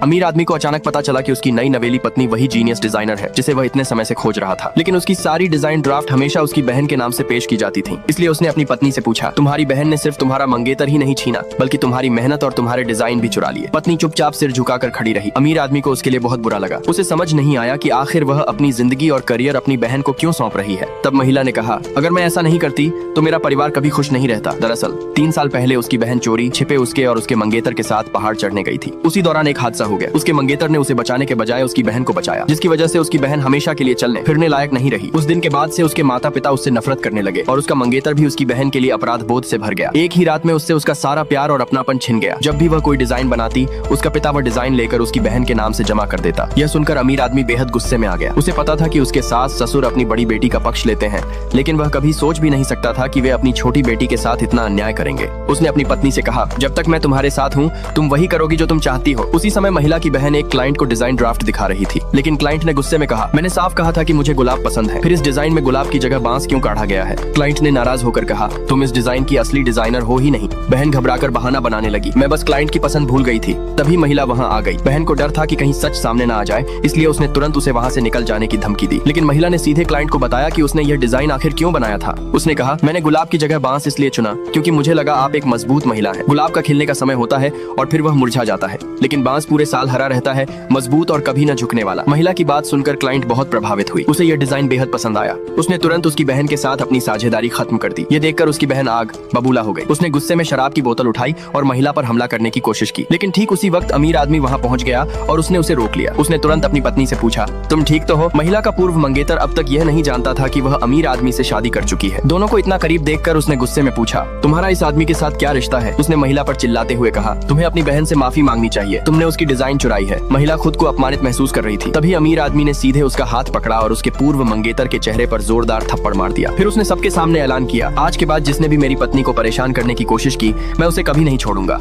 अमीर आदमी को अचानक पता चला कि उसकी नई नवेली पत्नी वही जीनियस डिजाइनर है जिसे वह इतने समय से खोज रहा था, लेकिन उसकी सारी डिजाइन ड्राफ्ट हमेशा उसकी बहन के नाम से पेश की जाती थी। इसलिए उसने अपनी पत्नी से पूछा, तुम्हारी बहन ने सिर्फ तुम्हारा मंगेतर ही नहीं छीना बल्कि तुम्हारी मेहनत और तुम्हारे डिजाइन भी चुरा लिए। पत्नी चुपचाप सिर झुकाकर खड़ी रही। अमीर आदमी को उसके लिए बहुत बुरा लगा। उसे समझ नहीं आया कि आखिर वह अपनी जिंदगी और करियर अपनी बहन को क्यों सौंप रही है। तब महिला ने कहा, अगर मैं ऐसा नहीं करती तो मेरा परिवार कभी खुश नहीं रहता। दरअसल 3 साल पहले उसकी बहन चोरी छिपे उसके और उसके मंगेतर के साथ पहाड़ चढ़ने गई थी। उसी दौरान एक हादसा हो गया। उसके मंगेतर ने उसे बचाने के बजाय उसकी बहन को बचाया, जिसकी वजह से उसकी बहन हमेशा के लिए चलने फिरने लायक नहीं रही। उस दिन के बाद से उसके माता पिता उससे नफरत करने लगे और उसका मंगेतर भी उसकी बहन के लिए अपराध बोध से भर गया। एक ही रात में उससे उसका सारा प्यार और अपनापन छिन गया। जब भी वह कोई डिजाइन बनाती, उसका पिता वह डिजाइन लेकर उसकी बहन के नाम से जमा कर देता। यह सुनकर अमीर आदमी बेहद गुस्से में आ गया। उसे पता था कि उसके सास ससुर अपनी बड़ी बेटी का पक्ष लेते हैं, लेकिन वह कभी सोच भी नहीं सकता था कि वे अपनी छोटी बेटी के साथ इतना अन्याय करेंगे। उसने अपनी पत्नी से कहा, जब तक मैं तुम्हारे साथ हूँ तुम वही करोगी जो तुम चाहती हो। उसी समय महिला की बहन एक क्लाइंट को डिजाइन ड्राफ्ट दिखा रही थी, लेकिन क्लाइंट ने गुस्से में कहा, मैंने साफ कहा था कि मुझे गुलाब पसंद है, फिर इस डिजाइन में गुलाब की जगह बांस क्यों काढ़ा गया है। क्लाइंट ने नाराज होकर कहा, तुम इस डिजाइन की असली डिजाइनर हो ही नहीं। बहन घबराकर बहाना बनाने लगी, मैं बस क्लाइंट की पसंद भूल गई थी। तभी महिला वहाँ आ गई। बहन को डर था कि कहीं सच सामने न आ जाए, इसलिए उसने तुरंत उसे वहाँ से निकल जाने की धमकी दी। लेकिन महिला ने सीधे क्लाइंट को बताया कि उसने यह डिजाइन आखिर क्यों बनाया था। उसने कहा, मैंने गुलाब की जगह बांस इसलिए चुना क्योंकि मुझे लगा आप एक मजबूत महिला है। गुलाब का खिलने का समय होता है और फिर वह मुरझा जाता है, लेकिन बांस पूरे साल हरा रहता है, मजबूत और कभी न झुकने वाला। महिला की बात सुनकर क्लाइंट बहुत प्रभावित हुई। उसे यह डिजाइन बेहद पसंद आया। उसने तुरंत उसकी बहन के साथ अपनी साझेदारी खत्म कर दी। ये देखकर उसकी बहन आग बबूला हो गई। उसने गुस्से में शराब की बोतल उठाई और महिला पर हमला करने की कोशिश की, लेकिन ठीक उसी वक्त अमीर आदमी वहाँ पहुँच गया और उसने उसे रोक लिया। उसने तुरंत अपनी पत्नी से पूछा, तुम ठीक तो हो? महिला का पूर्व मंगेतर अब तक यह नहीं जानता था कि वह अमीर आदमी से शादी कर चुकी है। दोनों को इतना करीब देखकर उसने गुस्से में पूछा, तुम्हारा इस आदमी के साथ क्या रिश्ता है? उसने महिला पर चिल्लाते हुए कहा, तुम्हें अपनी बहन से माफी मांगनी चाहिए, तुमने उसकी डिजाइन चुराई है। महिला खुद को अपमानित महसूस कर रही थी। तभी अमीर आदमी ने सीधे उसका हाथ पकड़ा और उसके पूर्व मंगेतर के चेहरे पर जोरदार थप्पड़ मार दिया। फिर उसने सबके सामने ऐलान किया, आज के बाद जिसने भी मेरी पत्नी को परेशान करने की कोशिश की, मैं उसे कभी नहीं छोड़ूंगा।